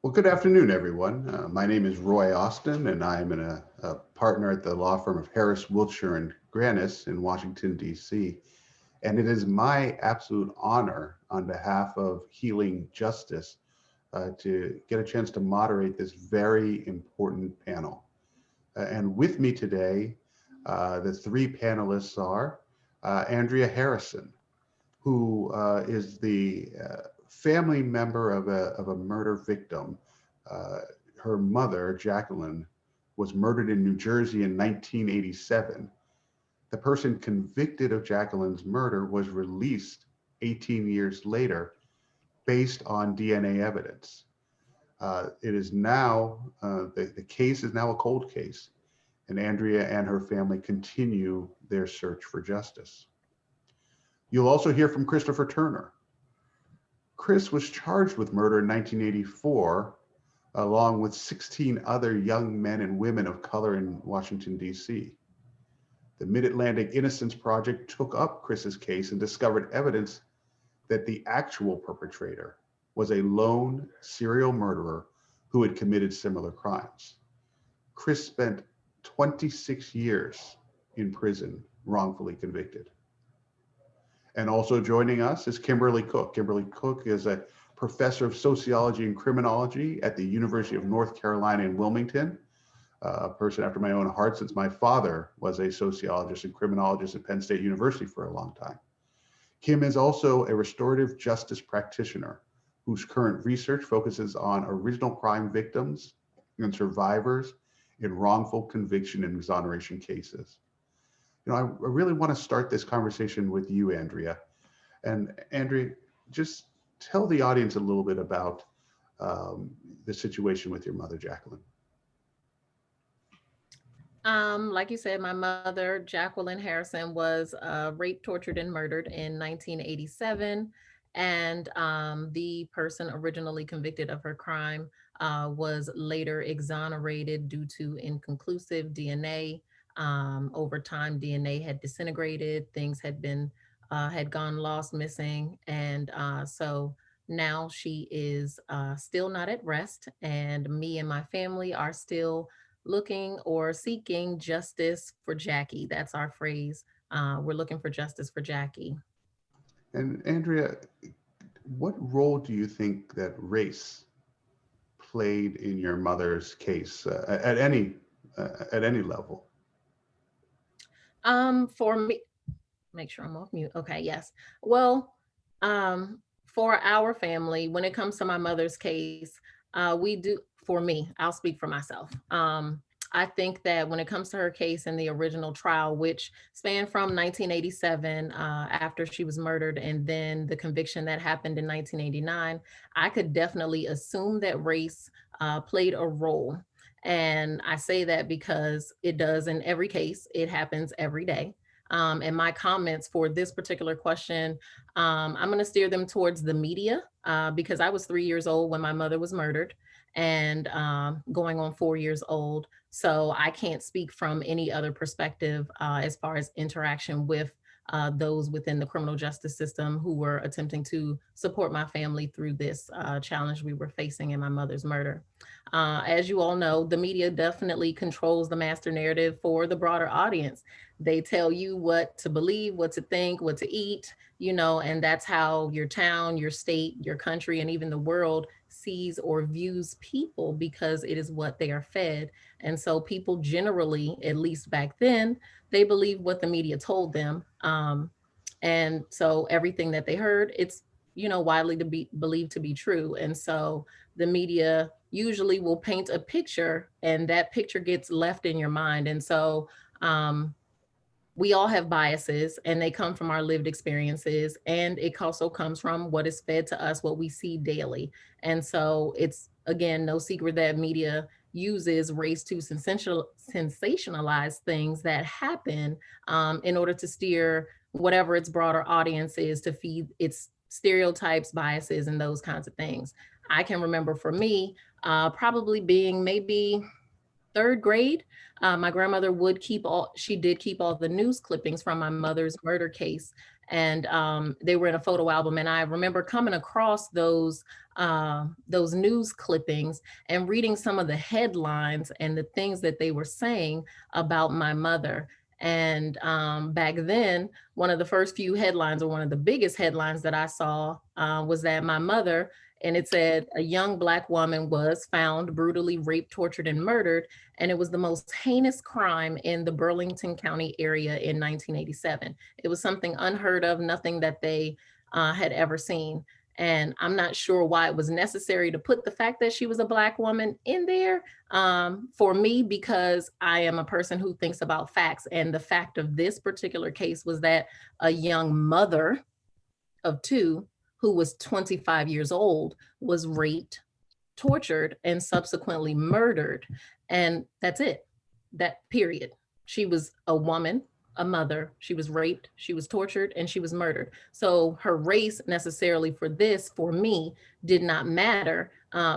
Well, good afternoon, everyone. My name is Roy Austin, and I'm a partner at the law firm of Harris, Wiltshire, and Grannis in Washington, D.C. And it is my absolute honor on behalf of Healing Justice to get a chance to moderate this very important panel. And with me today, the three panelists are Andrea Harrison, who is the family member of a murder victim. Uh, Her mother, Jacqueline, was murdered in New Jersey in 1987. The person convicted of Jacqueline's murder was released 18 years later based on DNA evidence. It is now, the case is now a cold case, and Andrea and her family continue their search for justice. You'll also hear from Christopher Turner. Chris was charged with murder in 1984, along with 16 other young men and women of color in Washington, D.C. The Mid Atlantic Innocence Project took up Chris's case and discovered evidence that the actual perpetrator was a lone serial murderer who had committed similar crimes. Chris spent 26 years in prison, wrongfully convicted. And also joining us is Kimberly Cook. Kimberly Cook is a professor of sociology and criminology at the University of North Carolina in Wilmington, a person after my own heart since my father was a sociologist and criminologist at Penn State University for a long time. Kim is also a restorative justice practitioner whose current research focuses on original crime victims and survivors in wrongful conviction and exoneration cases. I really want to start this conversation with you, Andrea. And Andrea, just tell the audience a little bit about the situation with your mother, Jacqueline. Like you said, my mother, Jacqueline Harrison, was raped, tortured, and murdered in 1987. And the person originally convicted of her crime was later exonerated due to inconclusive DNA. Over time, DNA had disintegrated, things had gone lost, missing. And so now she is still not at rest. And me and my family are still looking or seeking justice for Jackie. That's our phrase. We're looking for justice for Jackie. And Andrea, what role do you think that race played in your mother's case at any level? For me, make sure I'm off mute. Okay, yes. Well, for our family, when it comes to my mother's case, we do, for me, I'll speak for myself. I think that when it comes to her case in the original trial, which spanned from 1987 after she was murdered, and then the conviction that happened in 1989, I could definitely assume that race played a role. And I say that because it does in every case, it happens every day. And my comments for this particular question, I'm going to steer them towards the media because I was 3 years old when my mother was murdered and going on 4 years old. So I can't speak from any other perspective as far as interaction with those within the criminal justice system who were attempting to support my family through this challenge we were facing in my mother's murder. As you all know, the media definitely controls the master narrative for the broader audience. They tell you what to believe, what to think, what to eat, and that's how your town, your state, your country, and even the world sees or views people because it is what they are fed. And so people generally, at least back then, they believe what the media told them. And so everything that they heard, it's, widely to be believed to be true. And so the media usually will paint a picture and that picture gets left in your mind. And so, we all have biases and they come from our lived experiences, and it also comes from what is fed to us, what we see daily. And so it's, again, no secret that media uses race to sensationalize things that happen in order to steer whatever its broader audience is, to feed its stereotypes, biases, and those kinds of things. I can remember for me probably being maybe third grade. My grandmother she did keep all the news clippings from my mother's murder case. and they were in a photo album. And I remember coming across those news clippings and reading some of the headlines and the things that they were saying about my mother. And back then, one of the first few headlines, or one of the biggest headlines that I saw, was that my mother, and it said a young Black woman was found brutally raped, tortured, and murdered. And it was the most heinous crime in the Burlington County area in 1987. It was something unheard of, nothing that they had ever seen. And I'm not sure why it was necessary to put the fact that she was a Black woman in there, for me, because I am a person who thinks about facts. And the fact of this particular case was that a young mother of two, who was 25 years old, was raped, tortured, and subsequently murdered. And that's it. That period. She was a woman, a mother. She was raped, she was tortured, and she was murdered. So her race necessarily for this, for me, did not matter,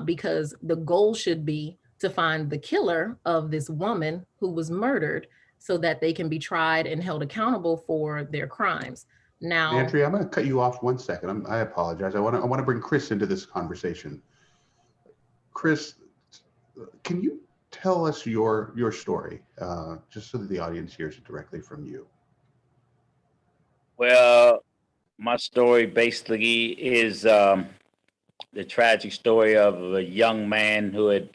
because the goal should be to find the killer of this woman who was murdered so that they can be tried and held accountable for their crimes. And Now, Andrea, I'm going to cut you off 1 second. I apologize. I want to bring Chris into this conversation. Chris, can you tell us your story, just so that the audience hears it directly from you? Well, my story basically is the tragic story of a young man who had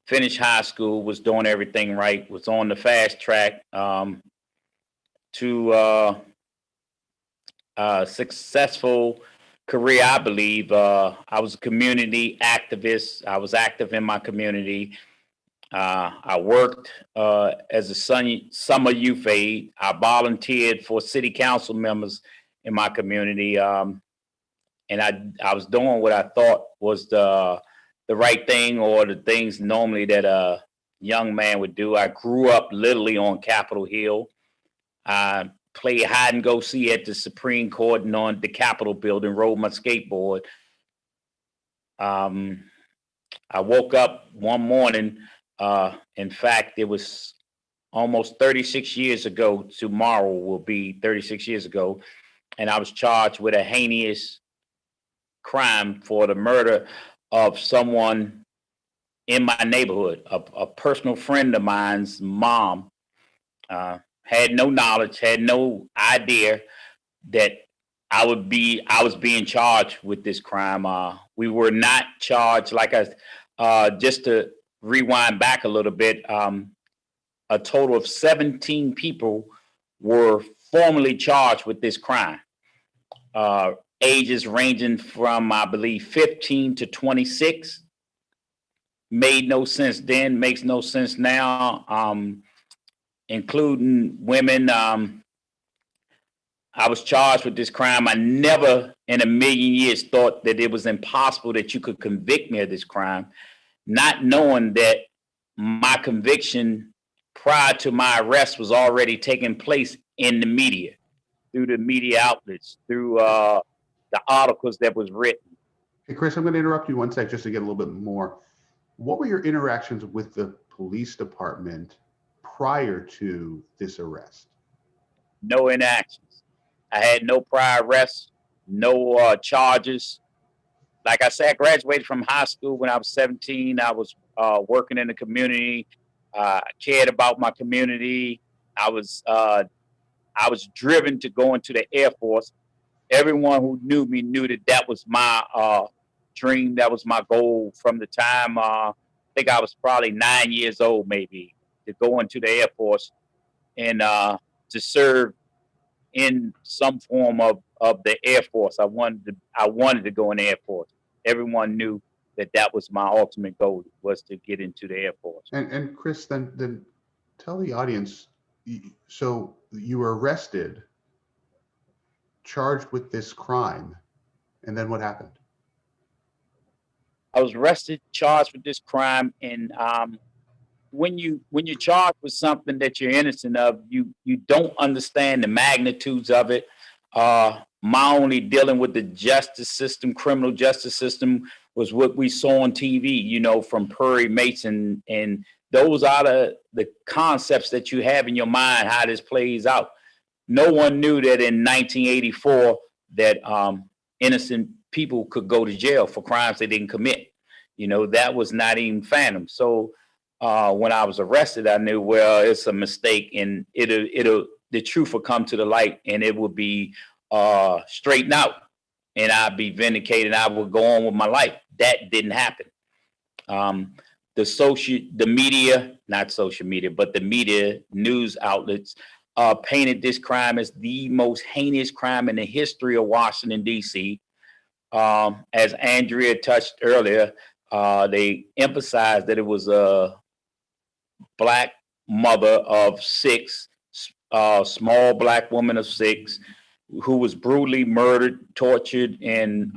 finished high school, was doing everything right, was on the fast track to successful career, I believe. I was a community activist. I was active in my community. I worked as a summer youth aide. I volunteered for city council members in my community. And I was doing what I thought was the right thing, or the things normally that a young man would do. I grew up literally on Capitol Hill. I played hide and go see at the Supreme Court and on the Capitol building, rode my skateboard. I woke up one morning. In fact, it was almost 36 years ago. Tomorrow will be 36 years ago. And I was charged with a heinous crime for the murder of someone in my neighborhood. A personal friend of mine's mom had no knowledge, had no idea that I was being charged with this crime. We were not charged, just to rewind back a little bit, a total of 17 people were formally charged with this crime. Ages ranging from, I believe, 15 to 26. Made no sense then, makes no sense now, including women. I was charged with this crime. I never in a million years thought that it was impossible that you could convict me of this crime, not knowing that my conviction prior to my arrest was already taking place in the media, through the media outlets, through the articles that was written. Hey, Chris, I'm going to interrupt you 1 sec just to get a little bit more. What were your interactions with the police department prior to this arrest? No interactions. I had no prior arrests, no charges. Like I said, I graduated from high school when I was 17. I was working in the community. I cared about my community. I was driven to go into the Air Force. Everyone who knew me knew that was my dream. That was my goal from the time I think I was probably 9 years old, maybe, to go into the Air Force and to serve in some form of the Air Force. I wanted to go in the Air Force. Everyone knew that was my ultimate goal, was to get into the Air Force. And Chris, then tell the audience. So you were arrested, charged with this crime, and then what happened? I was arrested, charged with this crime, and when you're charged with something that you're innocent of, you don't understand the magnitudes of it. My only dealing with the justice system, criminal justice system, was what we saw on TV, from Perry Mason, and those are the concepts that you have in your mind, how this plays out. no one knew that in 1984 that innocent people could go to jail for crimes they didn't commit. You know, that was not even phantom. So when I was arrested, I knew, well, it's a mistake, and the truth will come to the light, and it will be straightened out, and I'd be vindicated. I would go on with my life. That didn't happen. The media, not social media, but the media news outlets painted this crime as the most heinous crime in the history of Washington, D.C. As Andrea touched earlier, they emphasized that it was a Black mother of 6, small Black woman of 6, who was brutally murdered, tortured, and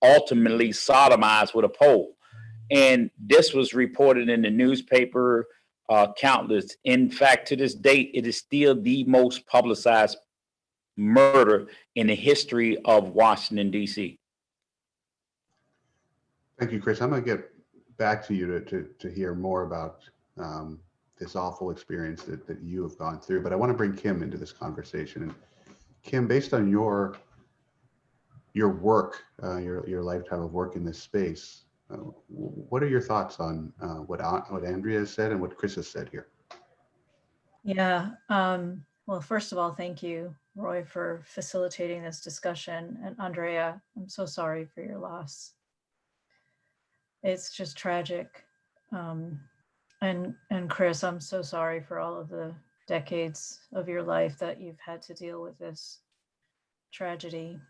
ultimately sodomized with a pole. And this was reported in the newspaper countless. In fact, to this date, it is still the most publicized murder in the history of Washington, D.C. Thank you, Chris. I'm going to get back to you to hear more about this awful experience that you have gone through. But I want to bring Kim into this conversation. And Kim, based on your work, your lifetime of work in this space, what are your thoughts on what Andrea has said and what Chris has said here? Yeah. Well, first of all, thank you, Roy, for facilitating this discussion. And Andrea, I'm so sorry for your loss. It's just tragic. And Chris, I'm so sorry for all of the decades of your life that you've had to deal with this tragedy.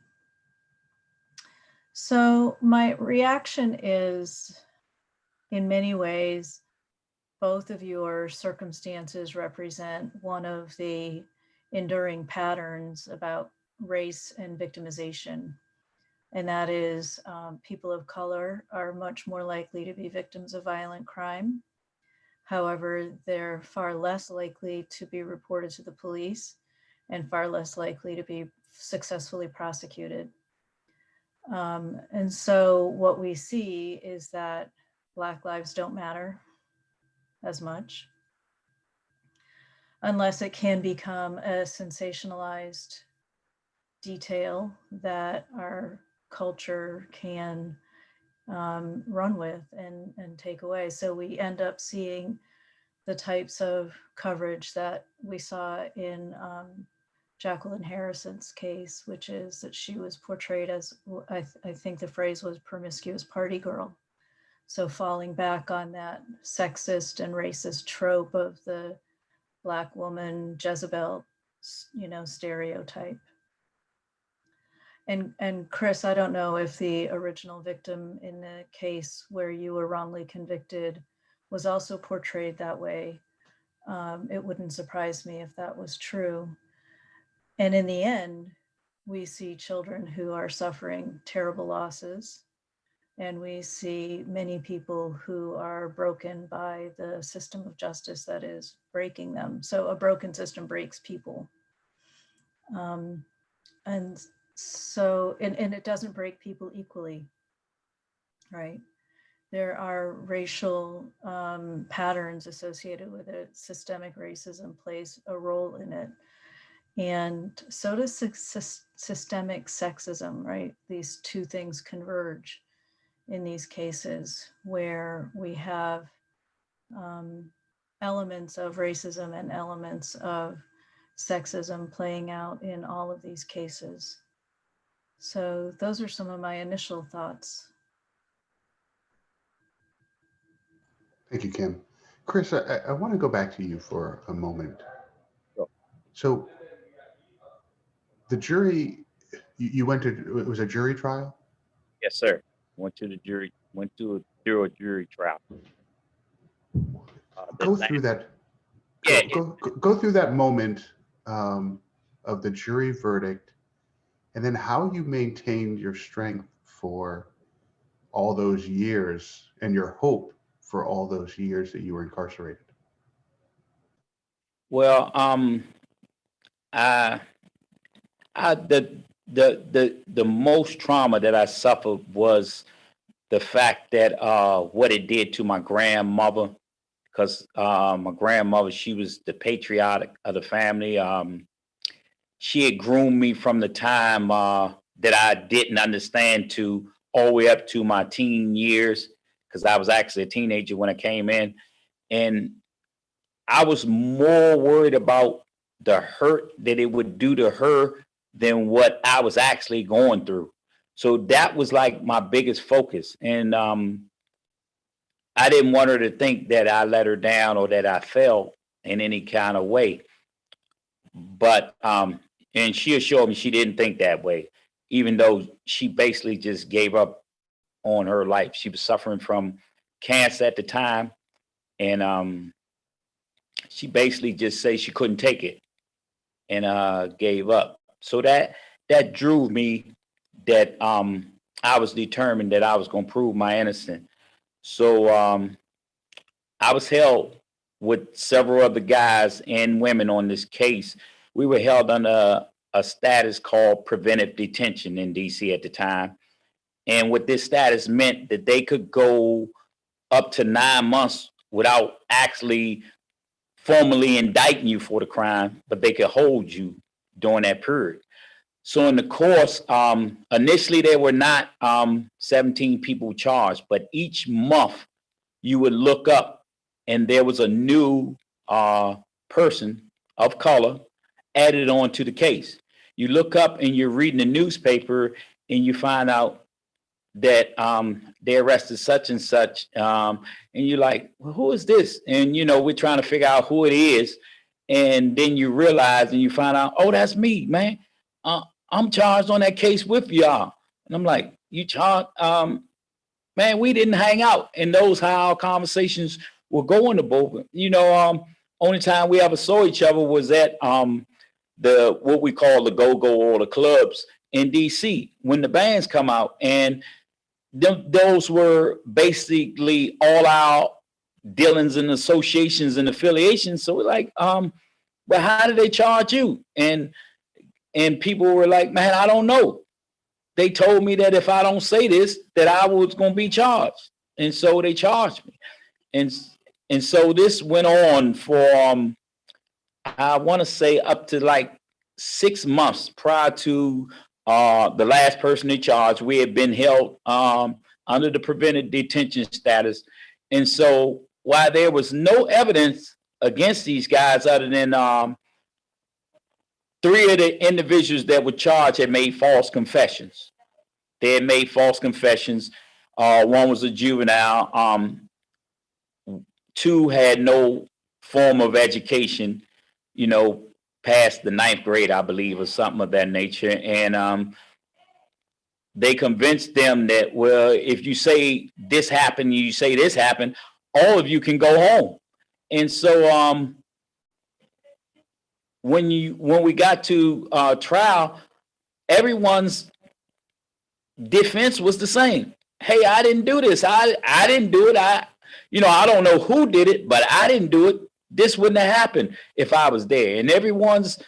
So my reaction is, in many ways, both of your circumstances represent one of the enduring patterns about race and victimization. And that is people of color are much more likely to be victims of violent crime. However, they're far less likely to be reported to the police and far less likely to be successfully prosecuted. And so what we see is that Black lives don't matter as much unless it can become a sensationalized detail that our culture can run with and take away. So we end up seeing the types of coverage that we saw in Jacqueline Harrison's case, which is that she was portrayed as, I think the phrase was promiscuous party girl. So falling back on that sexist and racist trope of the Black woman Jezebel, stereotype. And Chris, I don't know if the original victim in the case where you were wrongly convicted was also portrayed that way. It wouldn't surprise me if that was true. And in the end, we see children who are suffering terrible losses. And we see many people who are broken by the system of justice that is breaking them. So a broken system breaks people. And so, and it doesn't break people equally, right? There are racial patterns associated with it. Systemic racism plays a role in it. And so does systemic sexism, right? These two things converge in these cases where we have elements of racism and elements of sexism playing out in all of these cases. So those are some of my initial thoughts. Thank you, Kim. Chris, I want to go back to you for a moment. Sure. So the jury, you went to, it was a jury trial? Yes, sir. Went to a jury trial. Go through that. Yeah, Go through that moment of the jury verdict, and then how you maintained your strength for all those years and your hope for all those years that you were incarcerated. well, the most trauma that I suffered was the fact that what it did to my grandmother, because my grandmother, she was the patriotic of the family. she had groomed me from the time that I didn't understand to all the way up to my teen years, because I was actually a teenager when I came in. And I was more worried about the hurt that it would do to her than what I was actually going through. So that was like my biggest focus. And I didn't want her to think that I let her down or that I fell in any kind of way. But and she assured me she didn't think that way, even though she basically just gave up on her life. She was suffering from cancer at the time, and she basically just said she couldn't take it and gave up. So that drove me, that I was determined that I was going to prove my innocence. So I was held with several other guys and women on this case. We were held under a status called preventive detention in DC at the time. And what this status meant, that they could go up to 9 months without actually formally indicting you for the crime, but they could hold you during that period. So in the course, initially there were not 17 people charged, but each month you would look up and there was a new person of color added on to the case. You look up and you're reading the newspaper and you find out that they arrested such and such, and you're like, well, who is this? And we're trying to figure out who it is, and then you realize and you find out, oh, that's me, man. I'm charged on that case with y'all. And I'm like, you charged? Man, we didn't hang out. And those how our conversations were going to both. Only time we ever saw each other was at the what we call the go-go or the clubs in DC when the bands come out. And those were basically all our dealings and associations and affiliations. So we're like, well, how did they charge you? And people were like, man, I don't know. They told me that if I don't say this, that I was going to be charged. And so they charged me. And so this went on for, I want to say up to like 6 months prior to the last person they charged. We had been held under the preventive detention status. And so while there was no evidence against these guys other than 3 of the individuals that were charged had made false confessions. They had made false confessions. One was a juvenile. 2 had no form of education, past the 9th grade, I believe, or something of that nature. And they convinced them that, well, if you say this happened, you say this happened, all of you can go home. And so when we got to trial, everyone's defense was the same. Hey, I didn't do this. I didn't do it. I don't know who did it, but I didn't do it. This wouldn't have happened if I was there. And everyone's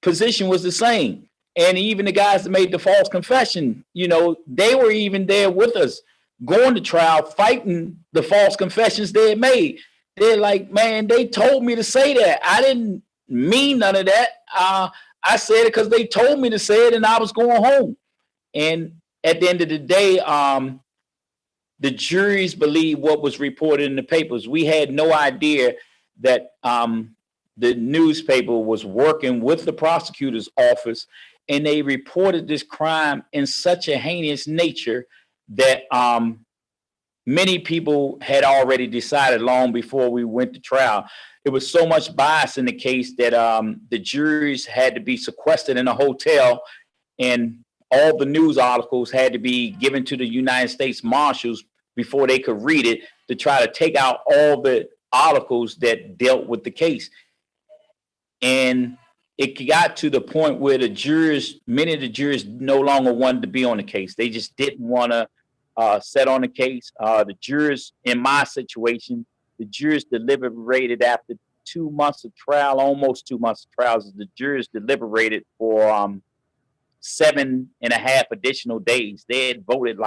position was the same. And even the guys that made the false confession, they were even there with us going to trial, fighting the false confessions they had made. They're like, man, they told me to say that. I didn't mean none of that. I said it because they told me to say it and I was going home. And at the end of the day, the juries believed what was reported in the papers. We had no idea that the newspaper was working with the prosecutor's office, and they reported this crime in such a heinous nature that many people had already decided long before we went to trial. There was so much bias in the case that the juries had to be sequestered in a hotel, and all the news articles had to be given to the United States Marshals before they could read it, to try to take out all the articles that dealt with the case. And it got to the point where many of the jurors no longer wanted to be on the case. They just didn't want to sit on the case. The jurors, in my situation, the jurors deliberated after 2 months of trial, almost 2 months of trials. The jurors deliberated for 7.5 additional days. They had voted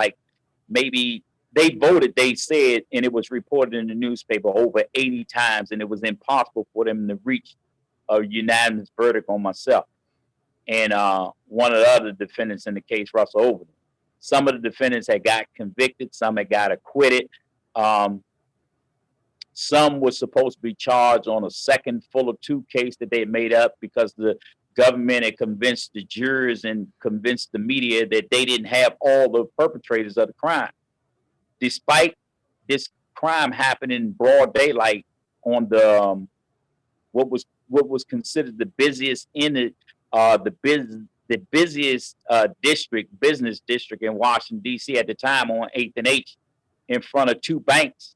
they said, and it was reported in the newspaper over 80 times, and it was impossible for them to reach a unanimous verdict on myself. and one of the other defendants in the case, Russell Overton. Some of the defendants had got convicted, some had got acquitted. Some was supposed to be charged on a second Fuller 2 case that they had made up because the government had convinced the jurors and convinced the media that they didn't have all the perpetrators of the crime. Despite this crime happening in broad daylight on the what was considered the busiest the busiest business district in Washington D.C. at the time, on 8th and H, in front of 2 banks,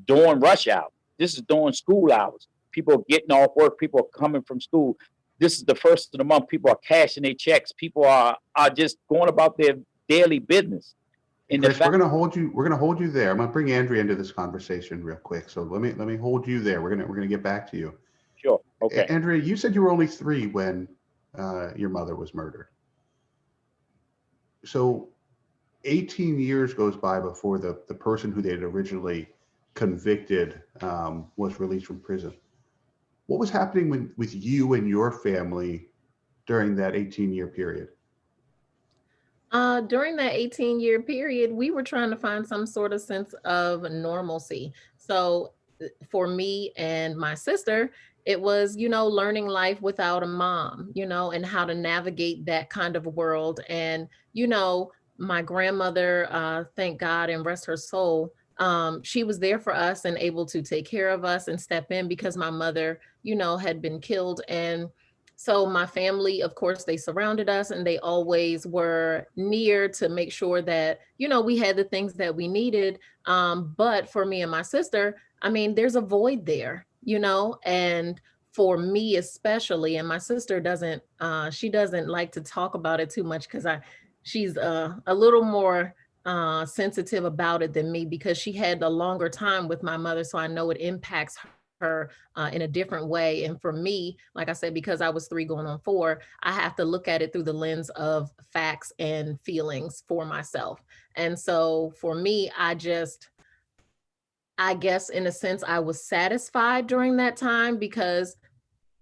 during rush hour. This is during school hours. People are getting off work. People are coming from school. This is the first of the month. People are cashing their checks. People are just going about their daily business. And Chris, we're going to hold you. We're going to hold you there. I'm going to bring Andrea into this conversation real quick. So let me hold you there. We're going to get back to you. Sure. Okay. Andrea, you said you were only 3 when your mother was murdered. So 18 years goes by before the person who they had originally convicted was released from prison. What was happening with you and your family during that 18-year period? During that 18-year period, we were trying to find some sort of sense of normalcy. So for me and my sister, it was, learning life without a mom, and how to navigate that kind of world. And, my grandmother, thank God and rest her soul, she was there for us and able to take care of us and step in because my mother, had been killed. And so my family, of course, they surrounded us and they always were near to make sure that, we had the things that we needed. But for me and my sister, I mean, there's a void there, and for me especially, and my sister doesn't, she doesn't like to talk about it too much because she's a little more sensitive about it than me because she had a longer time with my mother. So I know it impacts her in a different way. And for me, like I said, because I was 3 going on 4, I have to look at it through the lens of facts and feelings for myself. And so for me, I guess in a sense, I was satisfied during that time because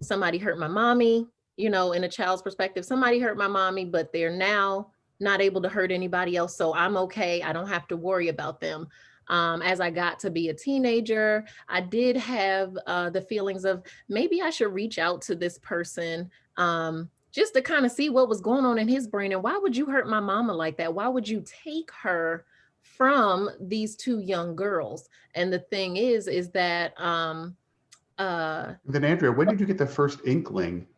somebody hurt my mommy, in a child's perspective, somebody hurt my mommy, but they're now not able to hurt anybody else. So I'm okay. I don't have to worry about them. As I got to be a teenager, I did have the feelings of maybe I should reach out to this person just to kind of see what was going on in his brain. And why would you hurt my mama like that? Why would you take her from these 2 young girls? And the thing is that then Andrea, when did you get the first inkling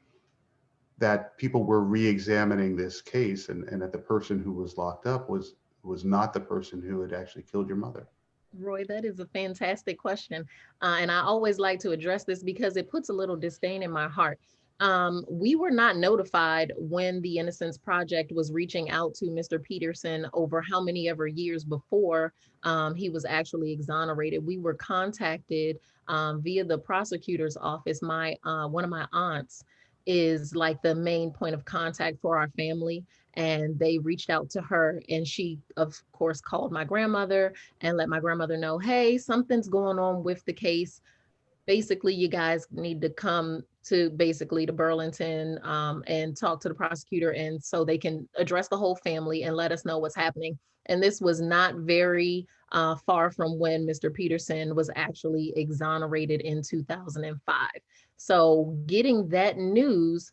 that people were re-examining this case and that the person who was locked up was not the person who had actually killed your mother? Roy, that is a fantastic question. And I always like to address this because it puts a little disdain in my heart. We were not notified when the Innocence Project was reaching out to Mr. Peterson over how many ever years before he was actually exonerated. We were contacted via the prosecutor's office. One of my aunts is like the main point of contact for our family. And they reached out to her and she, of course, called my grandmother and let my grandmother know, hey, something's going on with the case. Basically, you guys need to come to Burlington and talk to the prosecutor and so they can address the whole family and let us know what's happening. And this was not very far from when Mr. Peterson was actually exonerated in 2005. So getting that news,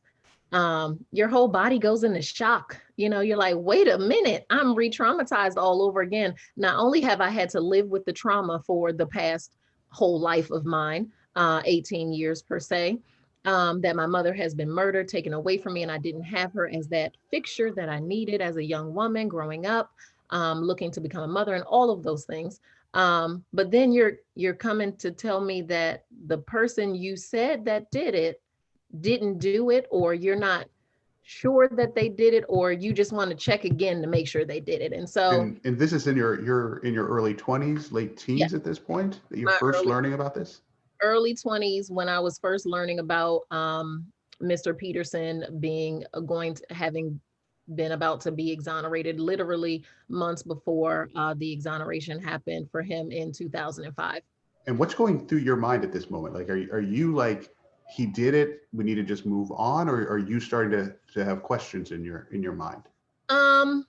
your whole body goes into shock. You're like, wait a minute, I'm re-traumatized all over again. Not only have I had to live with the trauma for the past whole life of mine, 18 years per se, that my mother has been murdered, taken away from me, and I didn't have her as that fixture that I needed as a young woman growing up, looking to become a mother and all of those things. But then you're coming to tell me that the person you said that did it didn't do it, or you're not sure that they did it, or you just want to check again to make sure they did it. And so and this is in your early 20s, late teens, yeah, at this point that you're first learning about this? Early 20s when I was first learning about Mr. Peterson having been about to be exonerated, literally months before the exoneration happened for him in 2005. And what's going through your mind at this moment? Like, are you like he did it, we need to just move on, or are you starting to have questions in your mind? Um,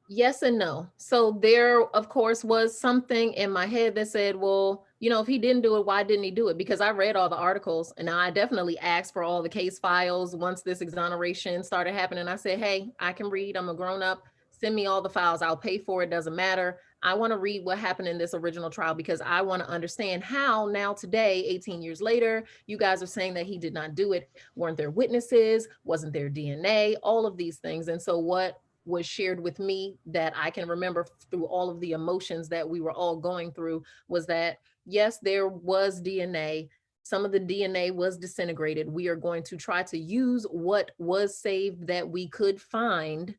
yes and no. So there, of course, was something in my head that said, well, if he didn't do it, why didn't he do it? Because I read all the articles and I definitely asked for all the case files once this exoneration started happening. I said, hey, I can read. I'm a grown up. Send me all the files. I'll pay for it. Doesn't matter. I want to read what happened in this original trial because I want to understand how now today, 18 years later, you guys are saying that he did not do it. Weren't there witnesses? Wasn't there DNA? All of these things. And so what was shared with me that I can remember through all of the emotions that we were all going through was that, yes, there was DNA. Some of the DNA was disintegrated. We are going to try to use what was saved that we could find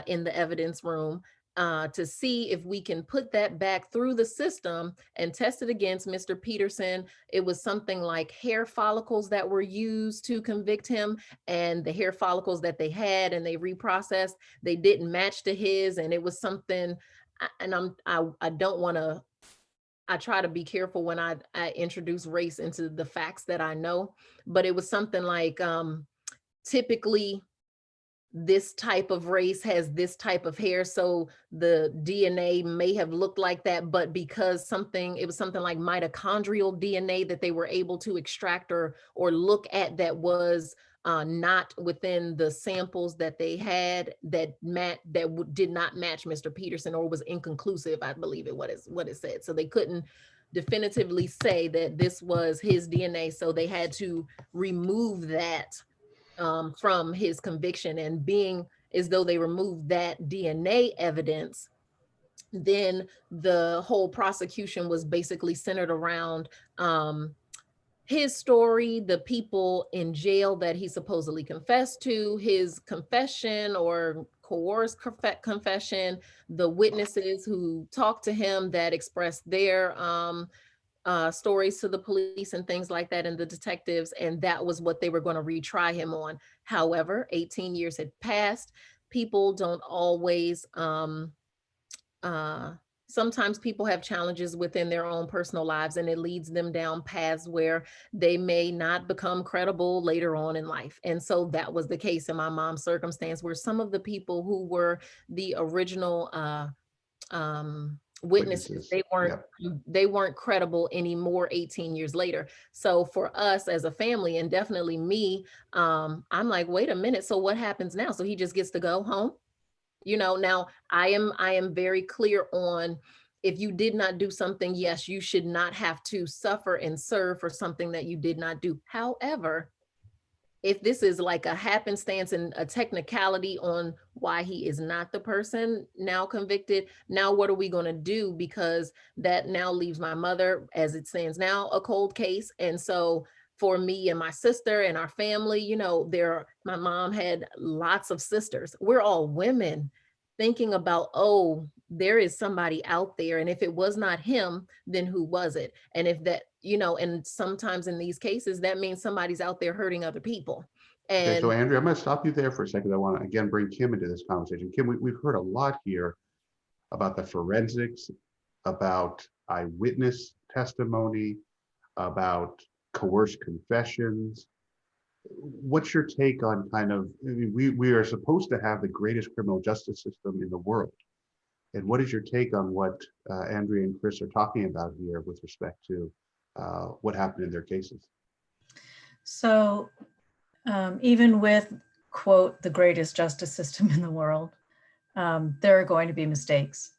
in the evidence room to see if we can put that back through the system and test it against Mr. Peterson. It was something like hair follicles that were used to convict him, and the hair follicles that they had and they reprocessed, they didn't match to his, and it was something. And I don't want to. I try to be careful when I introduce race into the facts that I know, but it was something like typically this type of race has this type of hair, so the DNA may have looked like that, but because it was something like mitochondrial DNA that they were able to extract or look at that was not within the samples that they had that did not match Mr. Peterson, or was inconclusive, I believe what it said. So they couldn't definitively say that this was his DNA, so they had to remove that from his conviction. And being as though they removed that DNA evidence, then the whole prosecution was basically centered around his story, the people in jail that he supposedly confessed to, his confession or coerced confession, the witnesses who talked to him that expressed their stories to the police and things like that, and the detectives, and that was what they were going to retry him on. However, 18 years had passed. People don't always sometimes people have challenges within their own personal lives, and it leads them down paths where they may not become credible later on in life. And so that was the case in my mom's circumstance, where some of the people who were the original witnesses, Yep. they weren't credible anymore 18 years later. So for us as a family, and definitely me, I'm like, wait a minute, so what happens now? So he just gets to go home? Now I am very clear on, if you did not do something, yes, you should not have to suffer and serve for something that you did not do. However, if this is like a happenstance and a technicality on why he is not the person now convicted, now what are we going to do? Because that now leaves my mother, as it stands now, a cold case. And so for me and my sister and our family, my mom had lots of sisters. We're all women thinking about, oh, there is somebody out there. And if it was not him, then who was it? And if that, and sometimes in these cases, that means somebody's out there hurting other people. Okay, so And Andrea, I'm going to stop you there for a second. I want to again bring Kim into this conversation. Kim, we've heard a lot here about the forensics, about eyewitness testimony, about coerced confessions. What's your take on kind of, I mean, we are supposed to have the greatest criminal justice system in the world. And what is your take on what Andrea and Chris are talking about here with respect to what happened in their cases? So even with, quote, the greatest justice system in the world, there are going to be mistakes,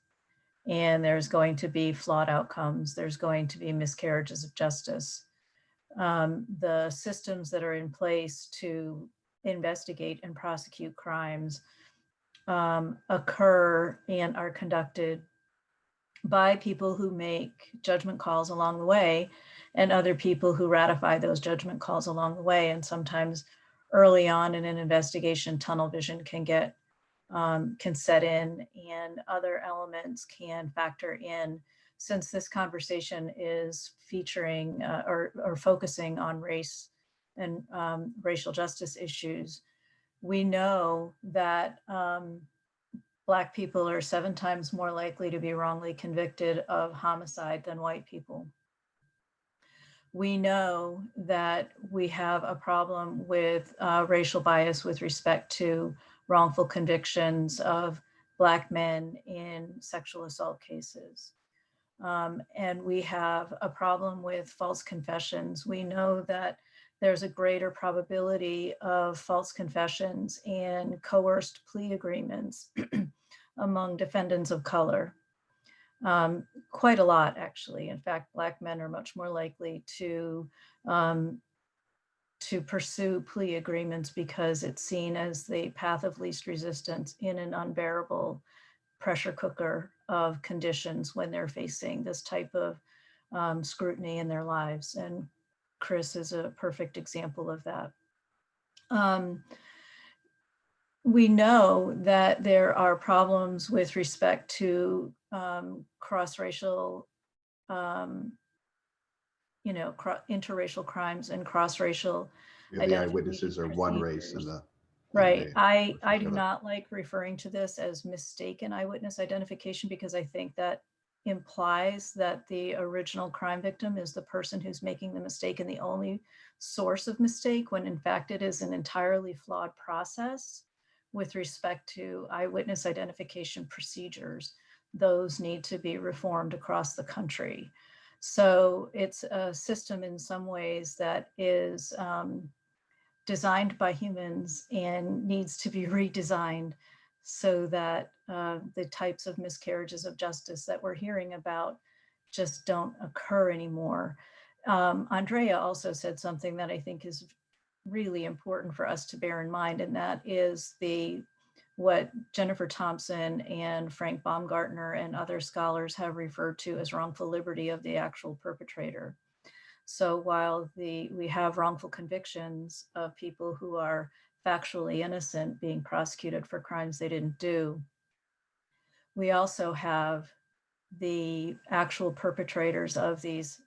and there's going to be flawed outcomes. There's going to be miscarriages of justice. The systems that are in place to investigate and prosecute crimes occur and are conducted by people who make judgment calls along the way, and other people who ratify those judgment calls along the way. And sometimes early on in an investigation, tunnel vision can set in, and other elements can factor in. Since this conversation is featuring or focusing on race and racial justice issues, we know that Black people are 7 times more likely to be wrongly convicted of homicide than white people. we know that we have a problem with racial bias with respect to wrongful convictions of Black men in sexual assault cases. And we have a problem with false confessions. We know that there's a greater probability of false confessions and coerced plea agreements among defendants of color. Quite a lot, actually. In fact, Black men are much more likely to pursue plea agreements because it's seen as the path of least resistance in an unbearable pressure cooker of conditions when they're facing this type of scrutiny in their lives. And Chris is a perfect example of that. We know that there are problems with respect to cross-racial, interracial crimes and cross-racial The eyewitnesses are one race and the right. I do other. not like referring to this as mistaken eyewitness identification because I think that implies that the original crime victim is the person who's making the mistake and the only source of mistake, when in fact it is an entirely flawed process with respect to eyewitness identification procedures. Those need to be reformed across the country. So it's a system in some ways that is designed by humans and needs to be redesigned so that the types of miscarriages of justice that we're hearing about just don't occur anymore. Andrea also said something that I think is really important for us to bear in mind, and that is what Jennifer Thompson and Frank Baumgartner and other scholars have referred to as wrongful liberty of the actual perpetrator. So while we have wrongful convictions of people who are factually innocent being prosecuted for crimes they didn't do, we also have the actual perpetrators of these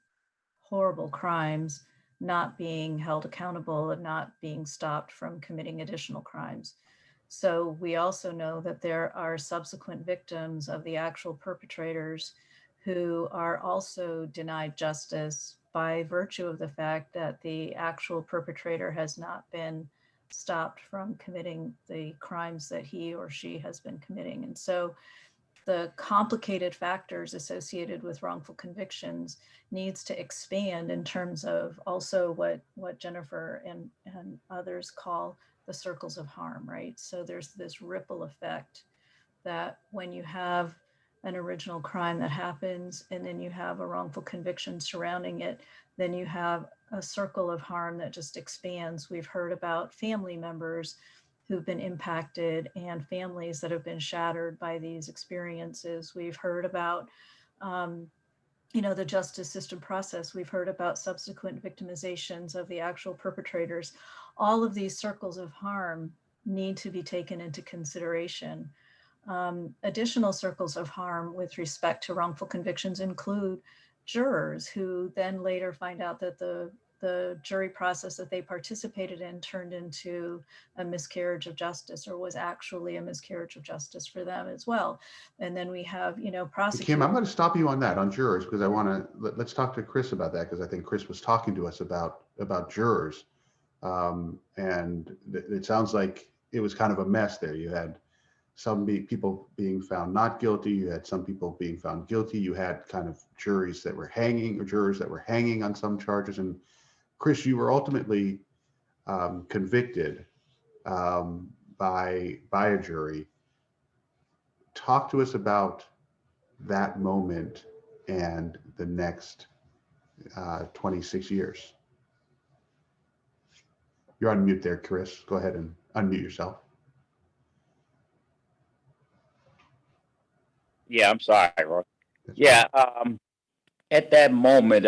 horrible crimes not being held accountable and not being stopped from committing additional crimes. So we also know that there are subsequent victims of the actual perpetrators who are also denied justice by virtue of the fact that the actual perpetrator has not been stopped from committing the crimes that he or she has been committing. And so the complicated factors associated with wrongful convictions needs to expand in terms of also what Jennifer and others call the circles of harm, right? So there's this ripple effect that when you have an original crime that happens and then you have a wrongful conviction surrounding it, then you have a circle of harm that just expands. We've heard about family members who've been impacted and families that have been shattered by these experiences. We've heard about the justice system process. We've heard about subsequent victimizations of the actual perpetrators. All of these circles of harm need to be taken into consideration. Additional circles of harm with respect to wrongful convictions include jurors who then later find out that the jury process that they participated in turned into a miscarriage of justice, or was actually a miscarriage of justice for them as well. And then we have, prosecutors. Kim, I'm going to stop you on that, on jurors, because I want to, let's talk to Chris about that, because I think Chris was talking to us about jurors. And it sounds like it was kind of a mess there. You had some people being found not guilty. You had some people being found guilty. You had kind of juries that were hanging, or jurors that were hanging on some charges. And Chris, you were ultimately convicted by a jury. Talk to us about that moment and the next 26 years. You're on mute there, Chris. Go ahead and unmute yourself. Yeah, I'm sorry, Roy. Yeah, at that moment,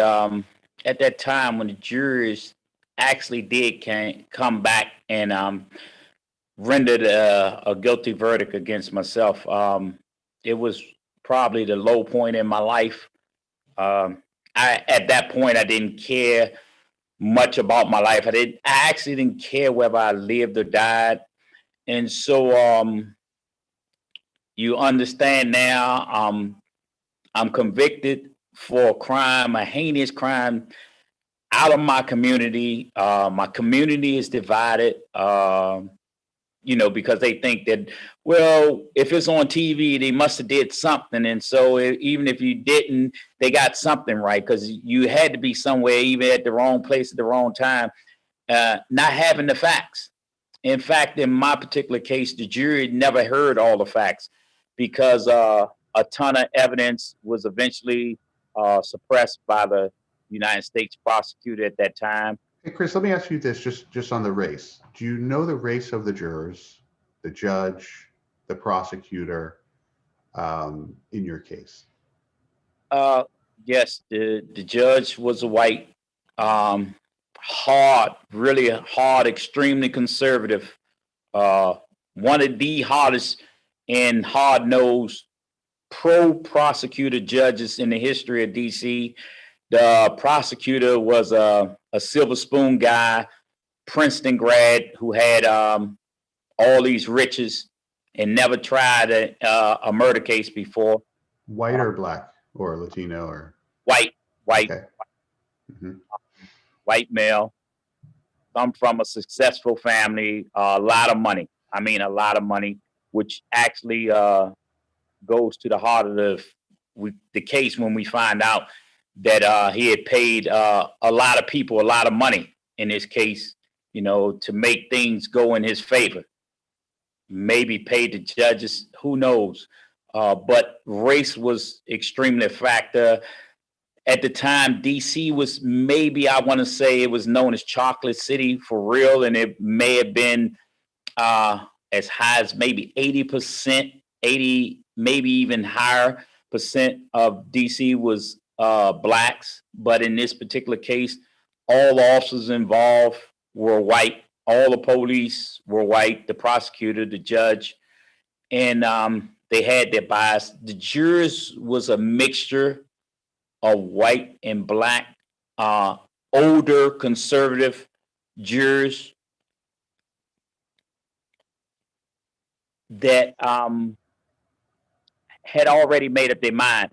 at that time when the jurors actually did come back and rendered a guilty verdict against myself, it was probably the low point in my life. At that point, I didn't care much about my life. I actually didn't care whether I lived or died. And so you understand now, I'm convicted for a crime, a heinous crime. out of my community. My community is divided, because they think that, well, if it's on TV, they must have did something. And so even if you didn't, they got something right, because you had to be somewhere, even at the wrong place at the wrong time, not having the facts. In fact, in my particular case, the jury never heard all the facts because a ton of evidence was eventually suppressed by the United States prosecutor at that time. Hey, Chris, let me ask you this, just on the race. Do you know the race of the jurors, the judge, the prosecutor, in your case? Yes, the judge was a white, hard, really hard, extremely conservative. One of the hardest and hard-nosed pro-prosecutor judges in the history of DC. The prosecutor was a silver spoon guy, Princeton grad, who had all these riches and never tried a murder case before. White or black or Latino or? White. Okay. Mm-hmm. White male. Come from a successful family, a lot of money. I mean, a lot of money, which actually goes to the heart of the case when we find out that he had paid a lot of people a lot of money in this case, to make things go in his favor. Maybe paid the judges, who knows? But race was extremely a factor. At the time, DC was maybe, I want to say it was known as Chocolate City for real, and it may have been as high as maybe 80%, 80, maybe even higher percent of DC was blacks. But in this particular case, all the officers involved were white. All the police were white, the prosecutor, the judge, and they had their bias. The jurors was a mixture of white and black, older conservative jurors that had already made up their mind.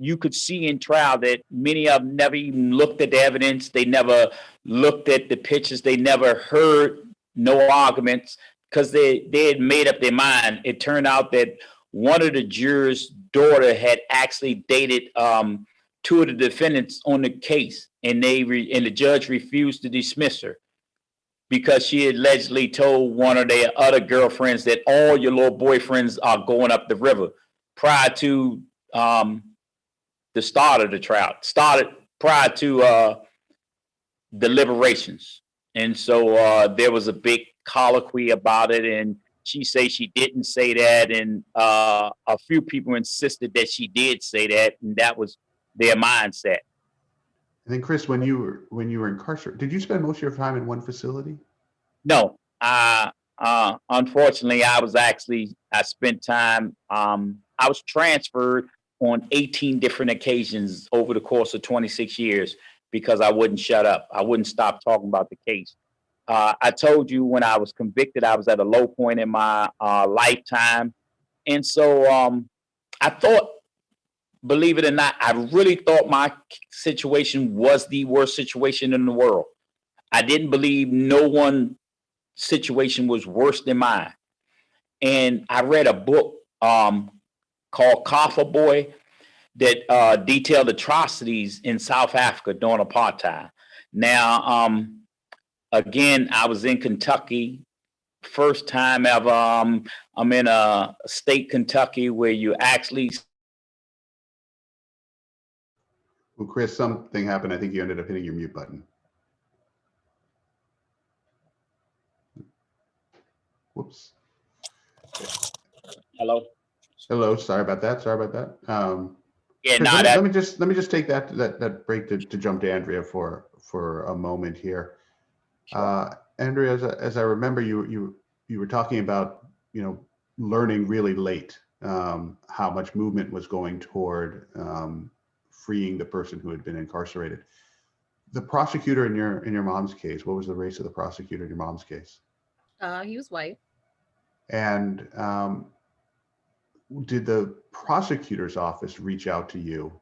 You could see in trial that many of them never even looked at the evidence. They never looked at the pictures. They never heard no arguments because they had made up their mind. It turned out that one of the jurors' daughter had actually dated two of the defendants on the case, and the judge refused to dismiss her because she had allegedly told one of their other girlfriends that all your little boyfriends are going up the river prior to the start of the trial, started prior to deliberations. And so there was a big colloquy about it, and she said she didn't say that, and a few people insisted that she did say that, and that was their mindset. And then, Chris, when you were incarcerated, did you spend most of your time in one facility? No, unfortunately, I spent time. I was transferred on 18 different occasions over the course of 26 years because I wouldn't shut up. I wouldn't stop talking about the case. I told you when I was convicted, I was at a low point in my lifetime. And so I thought, believe it or not, I really thought my situation was the worst situation in the world. I didn't believe no one situation was worse than mine. And I read a book called Coffer Boy that detailed atrocities in South Africa during apartheid. Now, again, I was in Kentucky, first time ever. I'm in a state, Kentucky, where you actually. Well, Chris, something happened. I think you ended up hitting your mute button. Whoops. Hello. Hello. Sorry about that. Yeah, Chris, no, let me just take that break to jump to Andrea for a moment here. Sure. Andrea, as I remember, you were talking about learning really late how much movement was going toward freeing the person who had been incarcerated. The prosecutor in your mom's case, what was the race of the prosecutor in your mom's case? He was white. And did the prosecutor's office reach out to you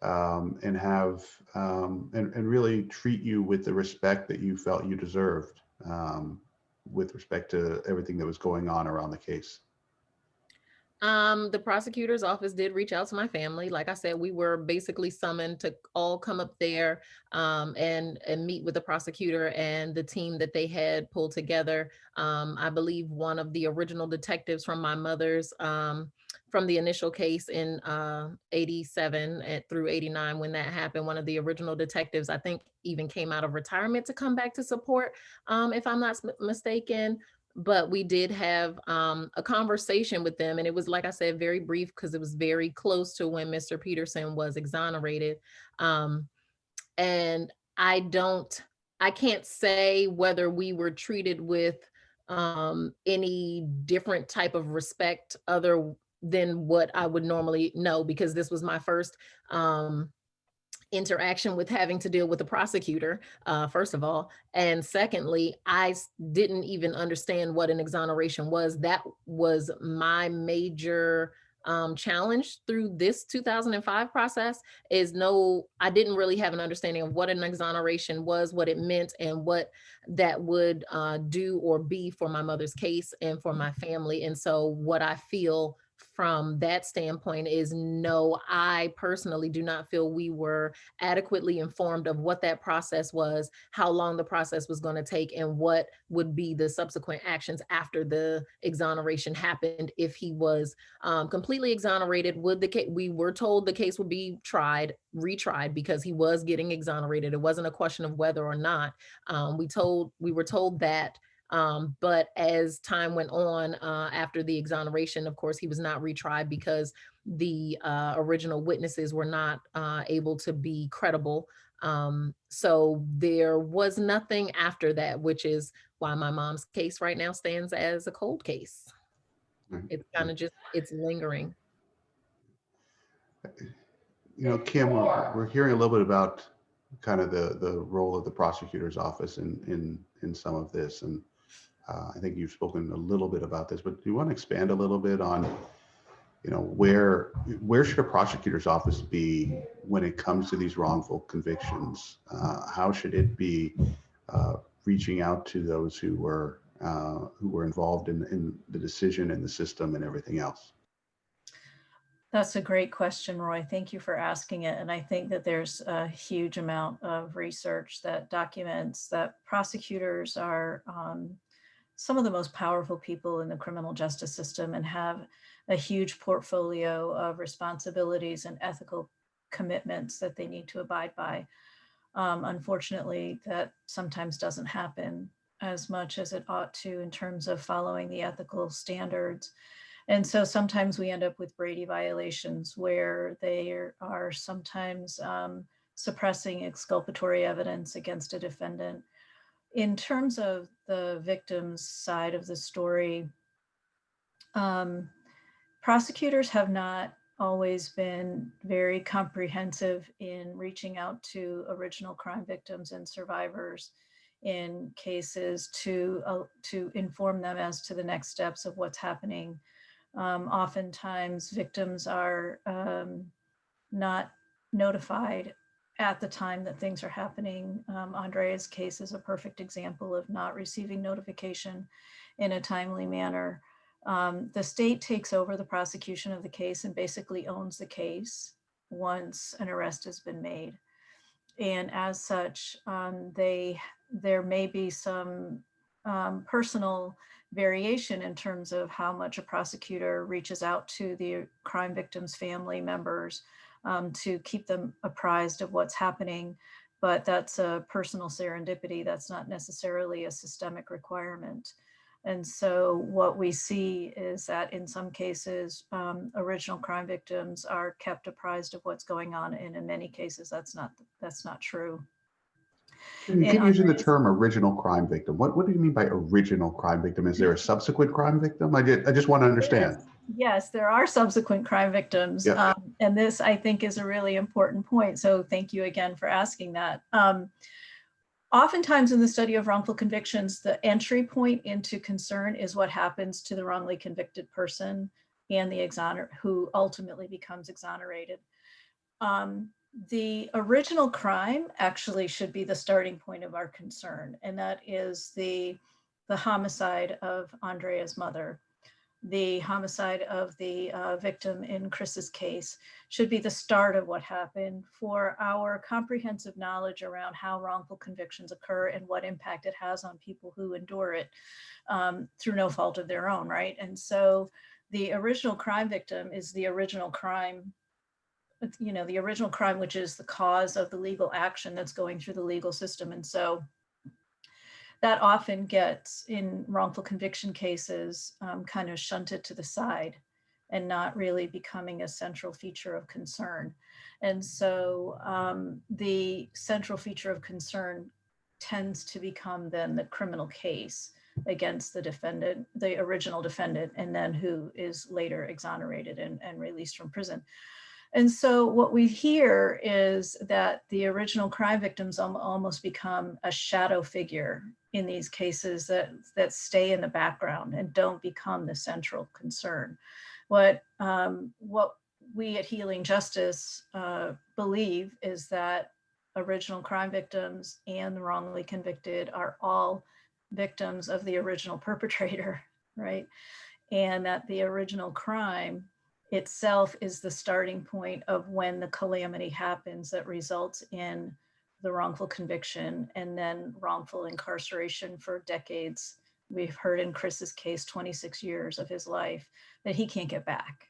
and have and really treat you with the respect that you felt you deserved, with respect to everything that was going on around the case? The prosecutor's office did reach out to my family. Like I said, we were basically summoned to all come up there and meet with the prosecutor and the team that they had pulled together. I believe one of the original detectives from my mother's from the initial case in 87 through 89 when that happened, one of the original detectives, I think, even came out of retirement to come back to support, if I'm not mistaken. But we did have a conversation with them, and it was, like I said, very brief because it was very close to when Mr. Peterson was exonerated. And I can't say whether we were treated with any different type of respect other than what I would normally know, because this was my first interaction with having to deal with a prosecutor, first of all. And secondly, didn't even understand what an exoneration was. That was my major challenge through this 2005 process, I didn't really have an understanding of what an exoneration was, what it meant, and what that would do or be for my mother's case and for my family. And so what I feel from that standpoint is, no, I personally do not feel we were adequately informed of what that process was, how long the process was going to take, and what would be the subsequent actions after the exoneration happened. If he was completely exonerated, we were told the case would be retried because he was getting exonerated. It wasn't a question of whether or not. We were told that. But as time went on, after the exoneration, of course, he was not retried because the original witnesses were not able to be credible. So there was nothing after that, which is why my mom's case right now stands as a cold case. Right. It's kind of it's lingering. Kim, we're hearing a little bit about kind of the role of the prosecutor's office in some of this, and I think you've spoken a little bit about this, but do you want to expand a little bit on, where should a prosecutor's office be when it comes to these wrongful convictions? How should it be reaching out to those who were involved in the decision and the system and everything else? That's a great question, Roy. Thank you for asking it. And I think that there's a huge amount of research that documents that prosecutors are some of the most powerful people in the criminal justice system and have a huge portfolio of responsibilities and ethical commitments that they need to abide by. Unfortunately, that sometimes doesn't happen as much as it ought to in terms of following the ethical standards. And so sometimes we end up with Brady violations where they are sometimes suppressing exculpatory evidence against a defendant. In terms of the victim's side of the story, prosecutors have not always been very comprehensive in reaching out to original crime victims and survivors in cases to inform them as to the next steps of what's happening. Oftentimes victims are not notified at the time that things are happening. Andrea's case is a perfect example of not receiving notification in a timely manner. The state takes over the prosecution of the case and basically owns the case once an arrest has been made. And as such, there may be some personal variation in terms of how much a prosecutor reaches out to the crime victims' family members to keep them apprised of what's happening. But that's a personal serendipity. That's not necessarily a systemic requirement. And so what we see is that in some cases, original crime victims are kept apprised of what's going on. And in many cases, that's not true. You keep using the term original crime victim. What do you mean by original crime victim? Is there a subsequent crime victim? I just want to understand. Yes, there are subsequent crime victims. Yep. And this, I think, is a really important point. So thank you again for asking that. Oftentimes in the study of wrongful convictions, the entry point into concern is what happens to the wrongly convicted person and the who ultimately becomes exonerated. The original crime actually should be the starting point of our concern, and that is the homicide of Andrea's mother. The homicide of the victim in Chris's case should be the start of what happened for our comprehensive knowledge around how wrongful convictions occur and what impact it has on people who endure it through no fault of their own, right? And so the original crime victim is the original crime, you know, the original crime, which is the cause of the legal action that's going through the legal system. And so that often gets, in wrongful conviction cases, kind of shunted to the side and not really becoming a central feature of concern. And so the central feature of concern tends to become then the criminal case against the defendant, the original defendant, and then who is later exonerated and released from prison. And so what we hear is that the original crime victims almost become a shadow figure in these cases that stay in the background and don't become the central concern. What we at Healing Justice believe is that original crime victims and the wrongly convicted are all victims of the original perpetrator, right? And that the original crime itself is the starting point of when the calamity happens that results in the wrongful conviction and then wrongful incarceration for decades. We've heard in Chris's case, 26 years of his life that he can't get back.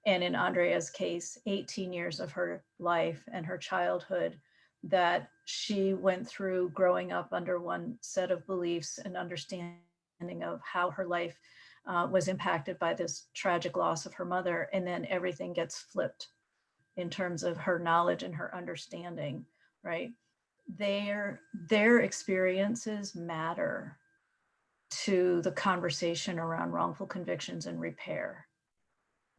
And in Andrea's case, 18 years of her life and her childhood that she went through growing up under one set of beliefs and understanding of how her life was impacted by this tragic loss of her mother, and then everything gets flipped in terms of her knowledge and her understanding, right? Their experiences matter to the conversation around wrongful convictions and repair.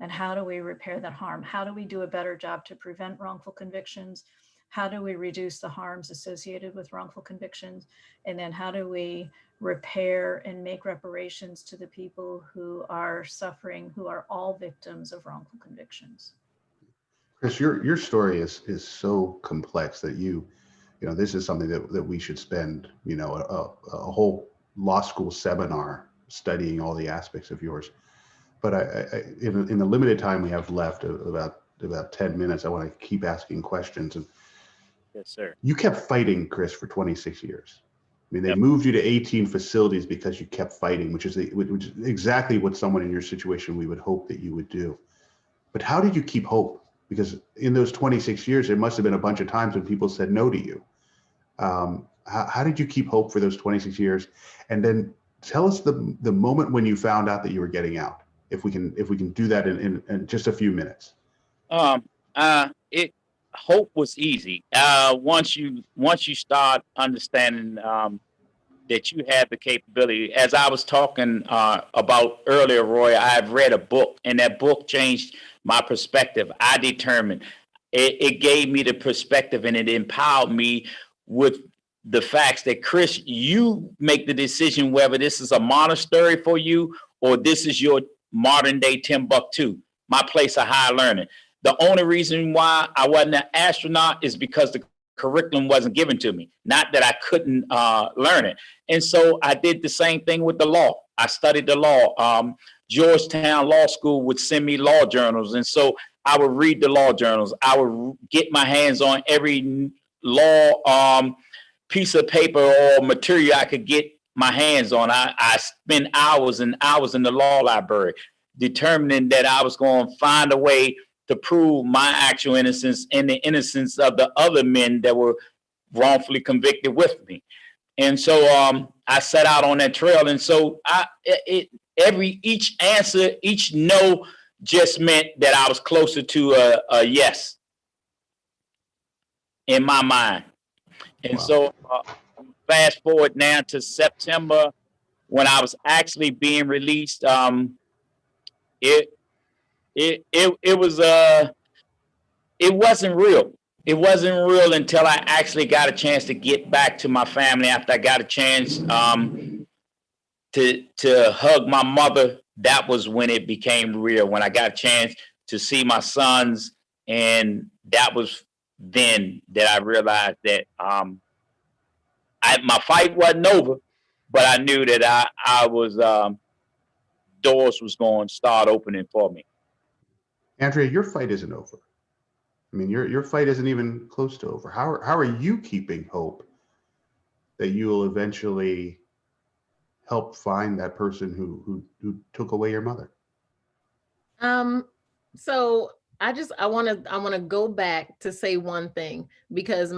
And how do we repair that harm? How do we do a better job to prevent wrongful convictions? How do we reduce the harms associated with wrongful convictions? And then how do we repair and make reparations to the people who are suffering, who are all victims of wrongful convictions? Chris, your story is so complex that you know, this is something that we should spend, you know, a whole law school seminar studying all the aspects of yours. But in the limited time we have left, about 10 minutes, I want to keep asking questions. And Yes, sir. you kept fighting, Chris, for 26 years. I mean, they Yep. moved you to 18 facilities because you kept fighting, which is exactly what someone in your situation we would hope that you would do. But how did you keep hope? Because in those 26 years, there must have been a bunch of times when people said no to you. How did you keep hope for those 26 years? And then tell us the moment when you found out that you were getting out, if we can do that in just a few minutes. Hope was easy. Once you start understanding that you have the capability, as I was talking about earlier, Roy, I've read a book, and that book changed my perspective. I determined it gave me the perspective, and it empowered me with the facts that, Chris, you make the decision whether this is a monastery for you or this is your modern day Timbuktu, my place of higher learning. The only reason why I wasn't an astronaut is because the curriculum wasn't given to me, not that I couldn't learn it. And so I did the same thing with the law. I studied the law. Georgetown Law School would send me law journals. And so I would read the law journals. I would get my hands on every law piece of paper or material I could get my hands on. I spent hours and hours in the law library determining that I was going to find a way to prove my actual innocence and the innocence of the other men that were wrongfully convicted with me. And so I set out on that trail. And so each answer, each no just meant that I was closer to a yes in my mind. And Wow. so fast forward now to September, when I was actually being released. It wasn't real. It wasn't real until I actually got a chance to get back to my family, after I got a chance to hug my mother. That was when it became real, when I got a chance to see my sons. And that was then that I realized that my fight wasn't over, but I knew that I was doors was going to start opening for me. Andrea, your fight isn't over. I mean, your fight isn't even close to over. How are you keeping hope that you will eventually help find that person who took away your mother? So I want to go back to say one thing, because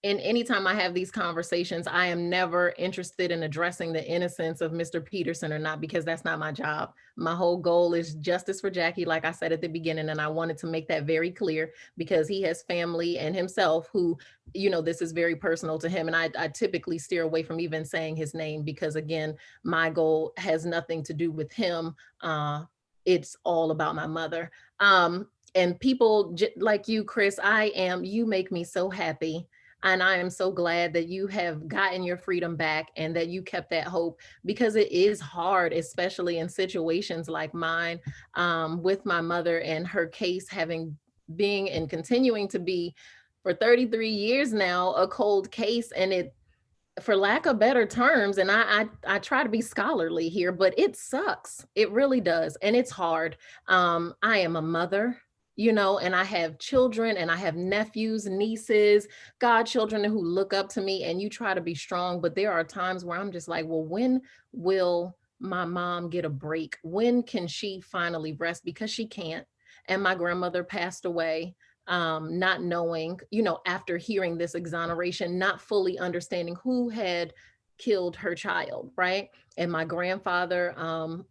anytime I have these conversations, I am never interested in addressing the innocence of Mr. Peterson or not, because that's not my job. My whole goal is justice for Jackie, like I said at the beginning, and I wanted to make that very clear, because he has family and himself who, this is very personal to him. And I typically steer away from even saying his name, because again, my goal has nothing to do with him. It's all about my mother. And people like you, Chris, you make me so happy. And I am so glad that you have gotten your freedom back and that you kept that hope, because it is hard, especially in situations like mine, with my mother and her case being and continuing to be for 33 years now, a cold case. And it, for lack of better terms, and I try to be scholarly here, but it sucks. It really does. And it's hard. I am a mother, and I have children and I have nephews, nieces, godchildren who look up to me, and you try to be strong. But there are times where I'm just like, well, when will my mom get a break? When can she finally rest? Because she can't. And my grandmother passed away, not knowing, after hearing this exoneration, not fully understanding who had killed her child, right? And my grandfather,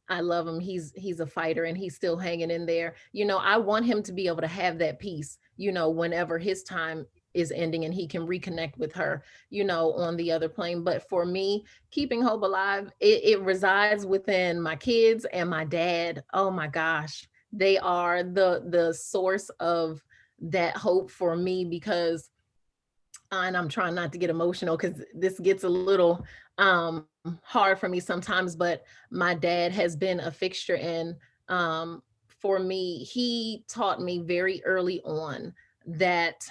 I love him. He's a fighter and he's still hanging in there. I want him to be able to have that peace, whenever his time is ending and he can reconnect with her, on the other plane. But for me, keeping hope alive, it resides within my kids and my dad. Oh my gosh, they are the source of that hope for me, because and I'm trying not to get emotional because this gets a little hard for me sometimes, but my dad has been a fixture. And for me, he taught me very early on that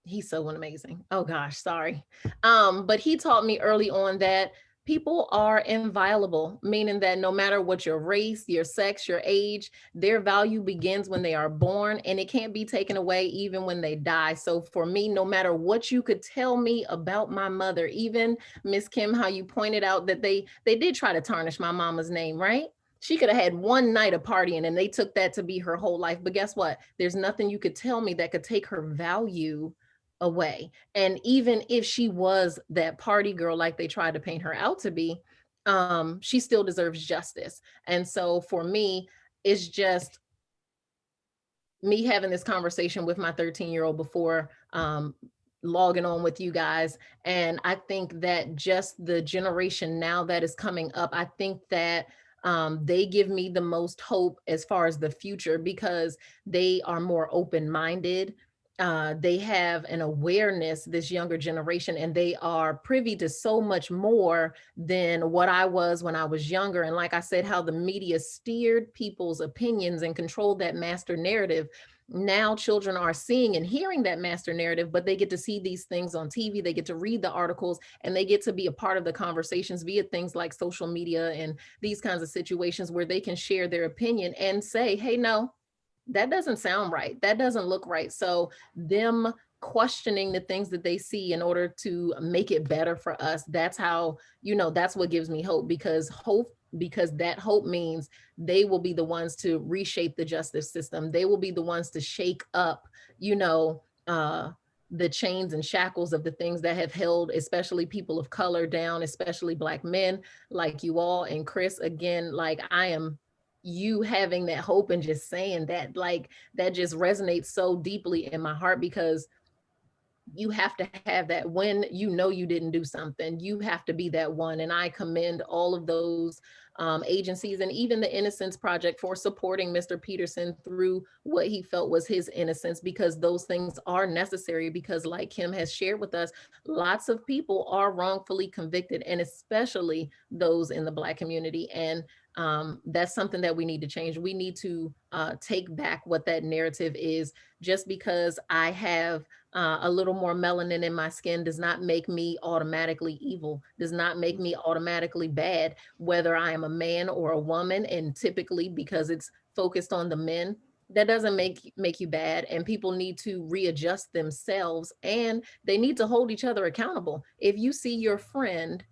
he's so amazing. Oh gosh, sorry. But he taught me early on that people are inviolable, meaning that no matter what your race, your sex, your age, their value begins when they are born, and it can't be taken away even when they die. So for me, no matter what you could tell me about my mother, even Miss Kim, how you pointed out that they did try to tarnish my mama's name, right? She could have had one night of partying and they took that to be her whole life. But guess what? There's nothing you could tell me that could take her value away. And even if she was that party girl like they tried to paint her out to be, she still deserves justice. And so for me, it's just me having this conversation with my 13-year-old before logging on with you guys. And I think that just the generation now that is coming up, I think that they give me the most hope as far as the future, because they are more open-minded. They have an awareness, this younger generation, and they are privy to so much more than what I was when I was younger. And like I said, how the media steered people's opinions and controlled that master narrative. Now children are seeing and hearing that master narrative, but they get to see these things on TV, they get to read the articles, and they get to be a part of the conversations via things like social media and these kinds of situations where they can share their opinion and say, hey, no, that doesn't sound right. That doesn't look right. So them questioning the things that they see in order to make it better for us, that's how, that's what gives me hope, because that hope means they will be the ones to reshape the justice system. They will be the ones to shake up, the chains and shackles of the things that have held, especially people of color down, especially Black men like you all. And Chris, again, like you having that hope and just saying that, like, that just resonates so deeply in my heart, because you have to have that when you didn't do something, you have to be that one. And I commend all of those agencies and even the Innocence Project for supporting Mr. Peterson through what he felt was his innocence, because those things are necessary. Because like Kim has shared with us, lots of people are wrongfully convicted, and especially those in the Black community. And That's something that we need to change. We need to take back what that narrative is. Just because I have a little more melanin in my skin does not make me automatically evil, does not make me automatically bad, whether I am a man or a woman. And typically, because it's focused on the men, that doesn't make you bad. And people need to readjust themselves, and they need to hold each other accountable. If you see your friend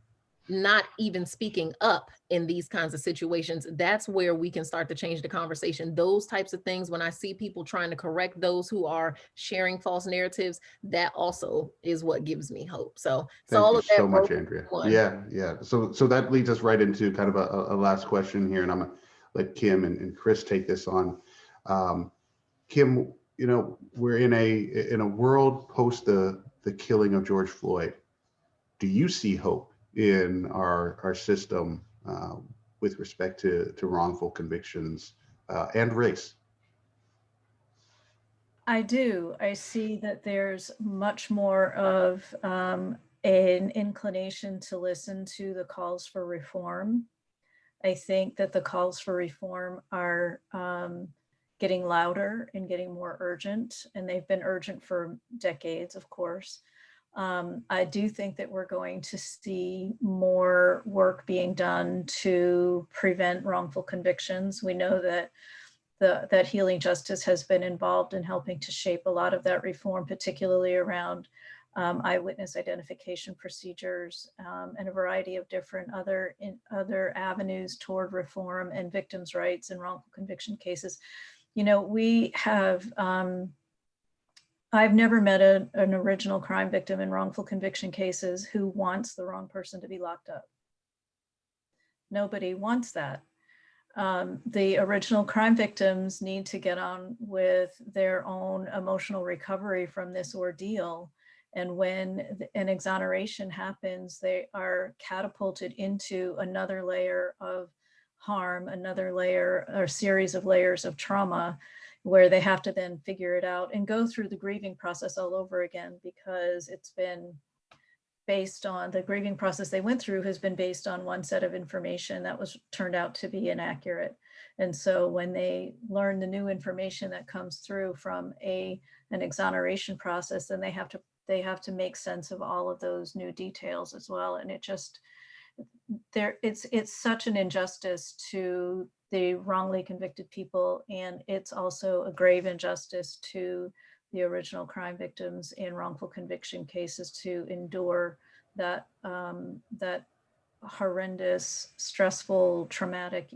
not even speaking up in these kinds of situations, that's where we can start to change the conversation. Those types of things, when I see people trying to correct those who are sharing false narratives, that also is what gives me hope. So Thank all you of that so much, Andrea. one. Yeah, yeah. So that leads us right into kind of a last question here, and I'm gonna let Kim and Chris take this on. Kim, we're in a world post the killing of George Floyd. Do you see hope in our system with respect to wrongful convictions and race? I do. I see that there's much more of an inclination to listen to the calls for reform. I think that the calls for reform are getting louder and getting more urgent, and they've been urgent for decades, of course. I do think that we're going to see more work being done to prevent wrongful convictions. We know that that Healing Justice has been involved in helping to shape a lot of that reform, particularly around eyewitness identification procedures and a variety of different other avenues toward reform and victims' rights in wrongful conviction cases. We have, I've never met an original crime victim in wrongful conviction cases who wants the wrong person to be locked up. Nobody wants that. The original crime victims need to get on with their own emotional recovery from this ordeal. And when an exoneration happens, they are catapulted into another layer of harm, another layer or series of layers of trauma, where they have to then figure it out and go through the grieving process all over again, because it's been based on the grieving process they went through has been based on one set of information that was turned out to be inaccurate. And so when they learn the new information that comes through from an exoneration process, then they have to make sense of all of those new details as well. And it's such an injustice to the wrongly convicted people, and it's also a grave injustice to the original crime victims in wrongful conviction cases to endure that horrendous, stressful, traumatic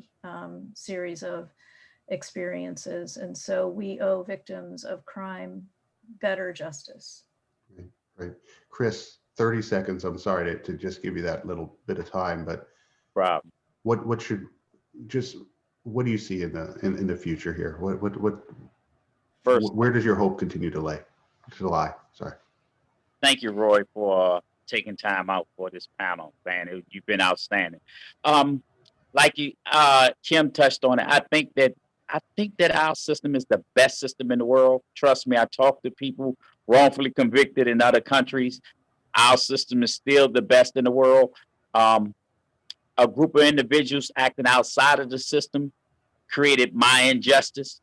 series of experiences. And so we owe victims of crime better justice. Right. Chris, 30 seconds. I'm sorry to just give you that little bit of time, but Problem. what do you see in the future here? First, Where does your hope continue to lie? Sorry. thank you, Roy, for taking time out for this panel, man. You've been outstanding. Like Kim touched on it. I think that our system is the best system in the world. Trust me, I talk to people wrongfully convicted in other countries. Our system is still the best in the world. A group of individuals acting outside of the system created my injustice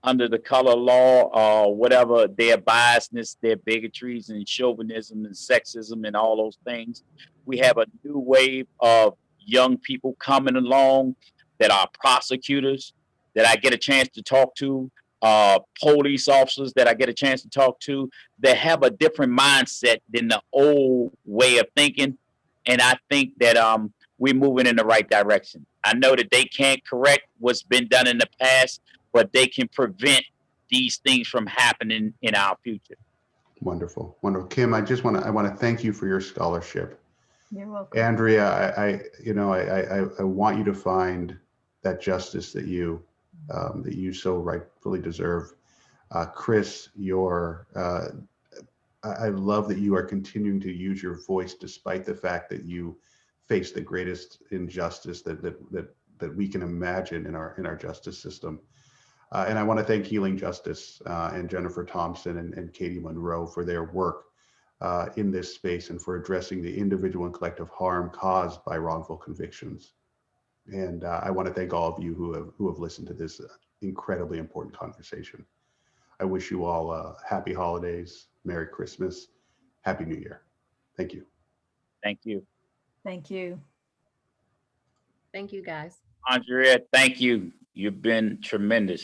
under the color law or whatever, their biasness, their bigotries and chauvinism and sexism and all those things. We have a new wave of young people coming along that are prosecutors that I get a chance to talk to, police officers that I get a chance to talk to, that have a different mindset than the old way of thinking. And I think that we're moving in the right direction. I know that they can't correct what's been done in the past, but they can prevent these things from happening in our future. Wonderful, wonderful. Kim, I want to thank you for your scholarship. You're welcome. Andrea, I want you to find that justice that you so rightfully deserve. Chris, I love that you are continuing to use your voice despite the fact that you face the greatest injustice that we can imagine in our justice system. And I want to thank Healing Justice and Jennifer Thompson and Katie Monroe for their work in this space and for addressing the individual and collective harm caused by wrongful convictions. And I want to thank all of you who have listened to this incredibly important conversation. I wish you all happy holidays, Merry Christmas, Happy New Year. Thank you. Thank you. Thank you. Thank you, guys. Andrea, thank you. You've been tremendous.